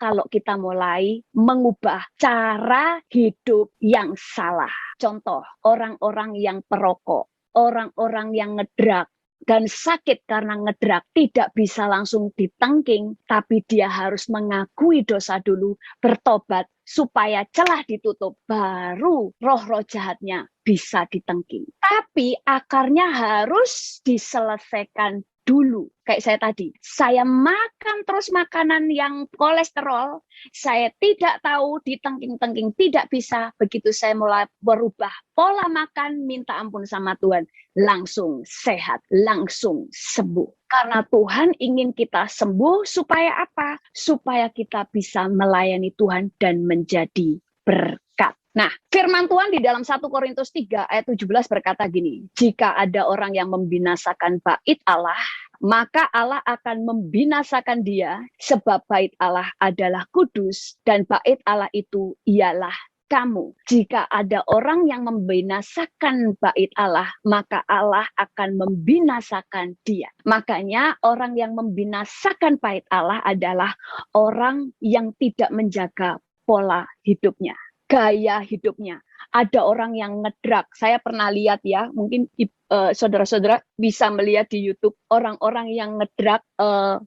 kalau kita mulai mengubah cara hidup yang salah. Contoh, orang-orang yang perokok, orang-orang yang ngedrak, dan sakit karena ngedrak tidak bisa langsung ditengking, tapi dia harus mengakui dosa dulu, bertobat, supaya celah ditutup, baru roh-roh jahatnya bisa ditengking. Tapi akarnya harus diselesaikan dulu. Kayak saya tadi, saya makan terus makanan yang kolesterol, saya tidak tahu ditengking-tengking, tidak bisa. Begitu saya mulai berubah pola makan, minta ampun sama Tuhan, langsung sehat, langsung sembuh. Karena Tuhan ingin kita sembuh supaya apa? Supaya kita bisa melayani Tuhan dan menjadi berkat. Nah, firman Tuhan di dalam 1 Korintus 3 ayat 17 berkata gini, jika ada orang yang membinasakan bait Allah, maka Allah akan membinasakan dia, sebab bait Allah adalah kudus, dan bait Allah itu ialah kamu. Jika ada orang yang membinasakan bait Allah, maka Allah akan membinasakan dia. Makanya orang yang membinasakan bait Allah adalah orang yang tidak menjaga pola hidupnya, gaya hidupnya. Ada orang yang ngedrak. Saya pernah lihat ya, mungkin saudara-saudara bisa melihat di YouTube orang-orang yang ngedrak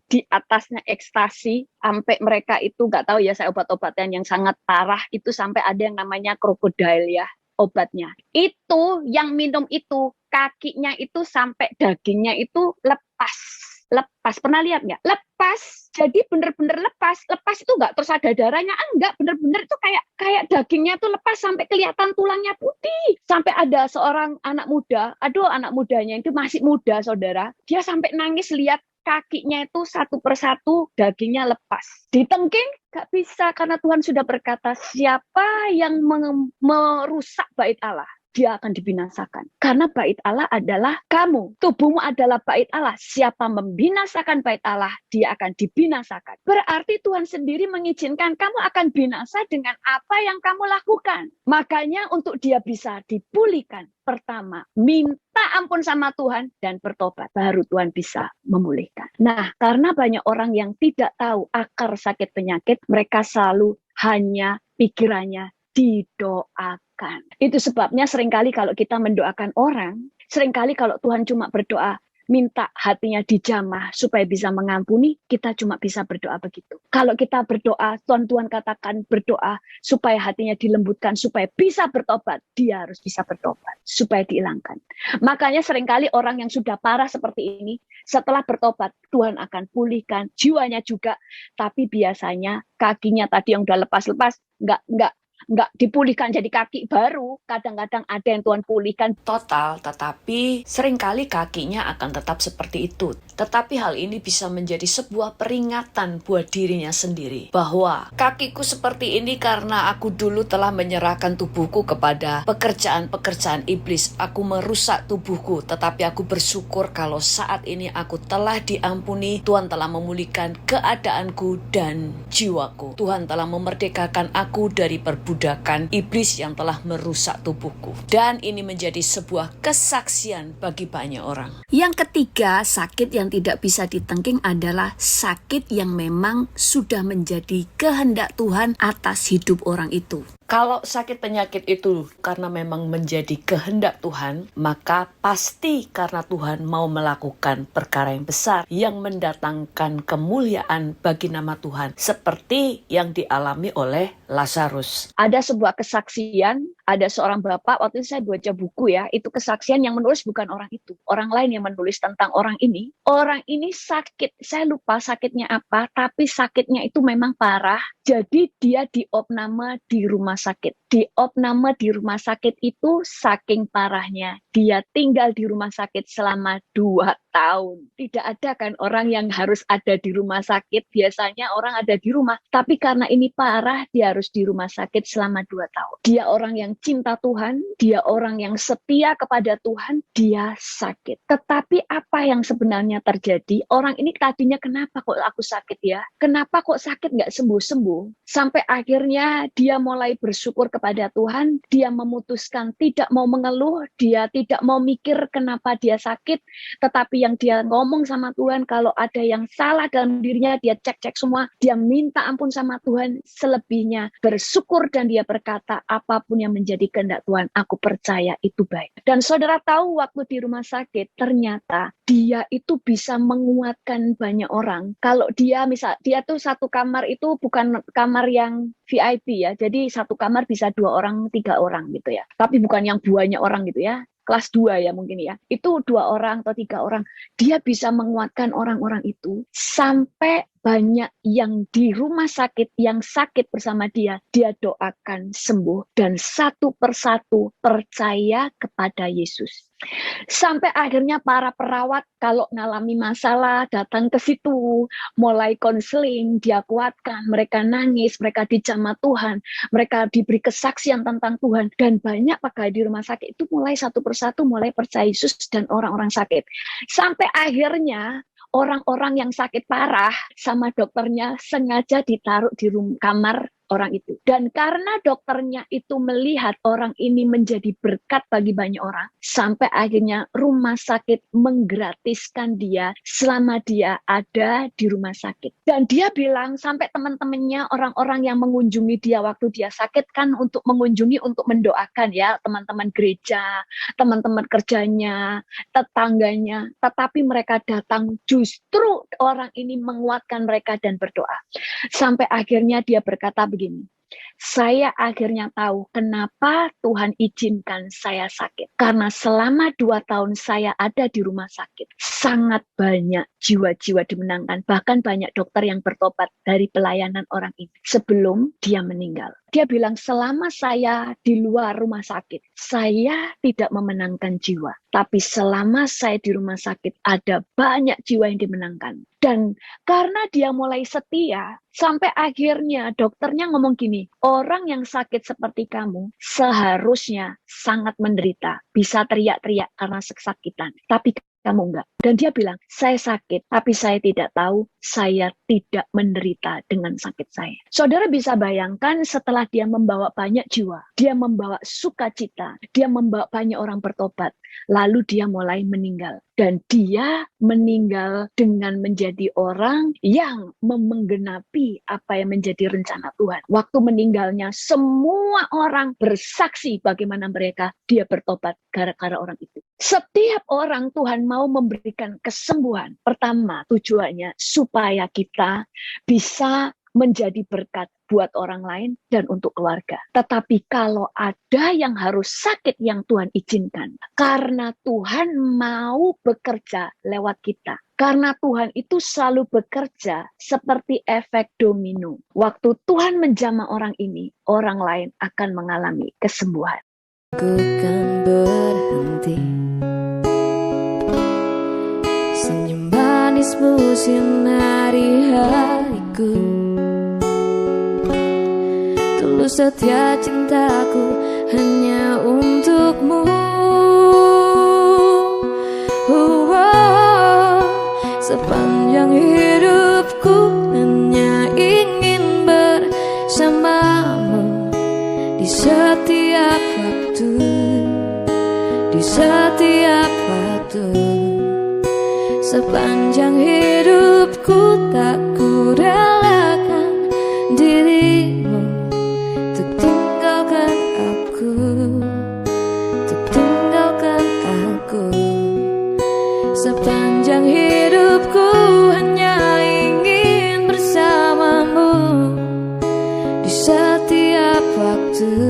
di atasnya ekstasi, sampai mereka itu nggak tahu ya, saya obat-obatan yang sangat parah itu sampai ada yang namanya krokodil ya obatnya. Itu yang minum itu kakinya itu sampai dagingnya itu lepas. Pernah lihat nggak? Lepas, jadi bener-bener lepas itu nggak terus ada darahnya, enggak, bener-bener itu kayak dagingnya tuh lepas sampai kelihatan tulangnya putih, sampai ada seorang anak muda, anak mudanya itu masih muda saudara, dia sampai nangis lihat kakinya itu satu persatu dagingnya lepas. Ditengking nggak bisa, karena Tuhan sudah berkata, siapa yang merusak bait Allah, dia akan dibinasakan. Karena bait Allah adalah kamu. Tubuhmu adalah bait Allah. Siapa membinasakan bait Allah, dia akan dibinasakan. Berarti Tuhan sendiri mengizinkan kamu akan binasa dengan apa yang kamu lakukan. Makanya untuk dia bisa dipulihkan, pertama, minta ampun sama Tuhan dan bertobat. Baru Tuhan bisa memulihkan. Nah, karena banyak orang yang tidak tahu akar sakit penyakit, mereka selalu hanya pikirannya didoakan. Itu sebabnya seringkali kalau kita mendoakan orang, seringkali kalau Tuhan cuma berdoa, minta hatinya dijamah supaya bisa mengampuni, kita cuma bisa berdoa begitu. Kalau kita berdoa, Tuhan katakan berdoa supaya hatinya dilembutkan, supaya bisa bertobat, dia harus bisa bertobat, supaya dihilangkan. Makanya seringkali orang yang sudah parah seperti ini, setelah bertobat, Tuhan akan pulihkan jiwanya juga, tapi biasanya kakinya tadi yang udah lepas-lepas, nggak dipulihkan jadi kaki baru. Kadang-kadang ada yang Tuhan pulihkan total, tetapi seringkali kakinya akan tetap seperti itu. Tetapi hal ini bisa menjadi sebuah peringatan buat dirinya sendiri, bahwa kakiku seperti ini karena aku dulu telah menyerahkan tubuhku kepada pekerjaan-pekerjaan iblis. Aku merusak tubuhku, tetapi aku bersyukur kalau saat ini aku telah diampuni. Tuhan telah memulihkan keadaanku dan jiwaku. Tuhan telah memerdekakan aku dari perbudakan iblis yang telah merusak tubuhku. Dan ini menjadi sebuah kesaksian bagi banyak orang. Yang ketiga, sakit yang tidak bisa ditengking adalah sakit yang memang sudah menjadi kehendak Tuhan atas hidup orang itu. Kalau sakit penyakit itu karena memang menjadi kehendak Tuhan, maka pasti karena Tuhan mau melakukan perkara yang besar yang mendatangkan kemuliaan bagi nama Tuhan, seperti yang dialami oleh Lazarus. Ada sebuah kesaksian, ada seorang bapak, waktu itu saya baca buku ya, itu kesaksian yang menulis bukan orang itu, orang lain yang menulis tentang orang ini. Orang ini sakit, saya lupa sakitnya apa, tapi sakitnya itu memang parah. Jadi dia diopname di rumah sakit. Diopname di rumah sakit itu saking parahnya. Dia tinggal di rumah sakit selama 2 tahun. Tidak ada kan orang yang harus ada di rumah sakit. Biasanya orang ada di rumah. Tapi karena ini parah, dia harus di rumah sakit selama 2 tahun. Dia orang yang yang cinta Tuhan, dia orang yang setia kepada Tuhan, dia sakit. Tetapi apa yang sebenarnya terjadi? Orang ini tadinya kenapa kok aku sakit ya? Kenapa kok sakit nggak sembuh-sembuh? Sampai akhirnya dia mulai bersyukur kepada Tuhan, dia memutuskan tidak mau mengeluh, dia tidak mau mikir kenapa dia sakit, tetapi yang dia ngomong sama Tuhan, kalau ada yang salah dalam dirinya, dia cek-cek semua, dia minta ampun sama Tuhan, selebihnya bersyukur dan dia berkata, apapun yang menjadi kehendak Tuhan, aku percaya itu baik. Dan saudara tahu waktu di rumah sakit, ternyata dia itu bisa menguatkan banyak orang. Kalau dia tuh satu kamar itu bukan kamar yang VIP ya, jadi satu kamar bisa 2 orang, 3 orang gitu ya. Tapi bukan yang banyak orang gitu ya. Kelas 2 ya mungkin ya, itu 2 orang atau 3 orang, dia bisa menguatkan orang-orang itu, sampai banyak yang di rumah sakit, yang sakit bersama dia doakan sembuh, dan satu persatu percaya kepada Yesus. Sampai akhirnya para perawat kalau ngalami masalah datang ke situ, mulai konseling, dia kuatkan, mereka nangis, mereka dijamah Tuhan, mereka diberi kesaksian tentang Tuhan, dan banyak pegawai di rumah sakit itu mulai satu persatu mulai percaya Yesus dan orang-orang sakit. Sampai akhirnya orang-orang yang sakit parah sama dokternya sengaja ditaruh di kamar orang itu. Dan karena dokternya itu melihat orang ini menjadi berkat bagi banyak orang, sampai akhirnya rumah sakit menggratiskan dia selama dia ada di rumah sakit. Dan dia bilang sampai teman-temannya, orang-orang yang mengunjungi dia waktu dia sakit kan untuk mengunjungi, untuk mendoakan ya, teman-teman gereja, teman-teman kerjanya, tetangganya, tetapi mereka datang justru orang ini menguatkan mereka dan berdoa. Sampai akhirnya dia berkata begini, saya akhirnya tahu kenapa Tuhan izinkan saya sakit. Karena selama 2 tahun saya ada di rumah sakit, sangat banyak jiwa-jiwa dimenangkan. Bahkan banyak dokter yang bertobat dari pelayanan orang ini sebelum dia meninggal. Dia bilang, selama saya di luar rumah sakit, saya tidak memenangkan jiwa. Tapi selama saya di rumah sakit, ada banyak jiwa yang dimenangkan. Dan karena dia mulai setia, sampai akhirnya dokternya ngomong gini, orang yang sakit seperti kamu seharusnya sangat menderita, bisa teriak-teriak karena kesakitan. Tapi kamu enggak. Dan dia bilang, saya sakit, tapi saya tidak tahu saya tidak menderita dengan sakit saya. Saudara bisa bayangkan setelah dia membawa banyak jiwa, dia membawa sukacita, dia membawa banyak orang bertobat, lalu dia mulai meninggal. Dan dia meninggal dengan menjadi orang yang menggenapi apa yang menjadi rencana Tuhan. Waktu meninggalnya, semua orang bersaksi bagaimana dia bertobat gara-gara orang itu. Setiap orang Tuhan mau memberikan kesembuhan. Pertama, tujuannya supaya kita bisa menjadi berkat buat orang lain dan untuk keluarga. Tetapi kalau ada yang harus sakit yang Tuhan izinkan, karena Tuhan mau bekerja lewat kita. Karena Tuhan itu selalu bekerja seperti efek domino. Waktu Tuhan menjamah orang ini, orang lain akan mengalami kesembuhan. Ku kan berhenti, senyum manismu sinari hariku, tulus setia cintaku hanya untukmu. Sepanjang hidupku hanya ingin bersamamu, di setiap waktu, di setiap waktu. Sepanjang hidupku tak ku relakan dirimu untuk tinggalkan aku, untuk tinggalkan aku. Sepanjang hidupku hanya ingin bersamamu, di setiap waktu,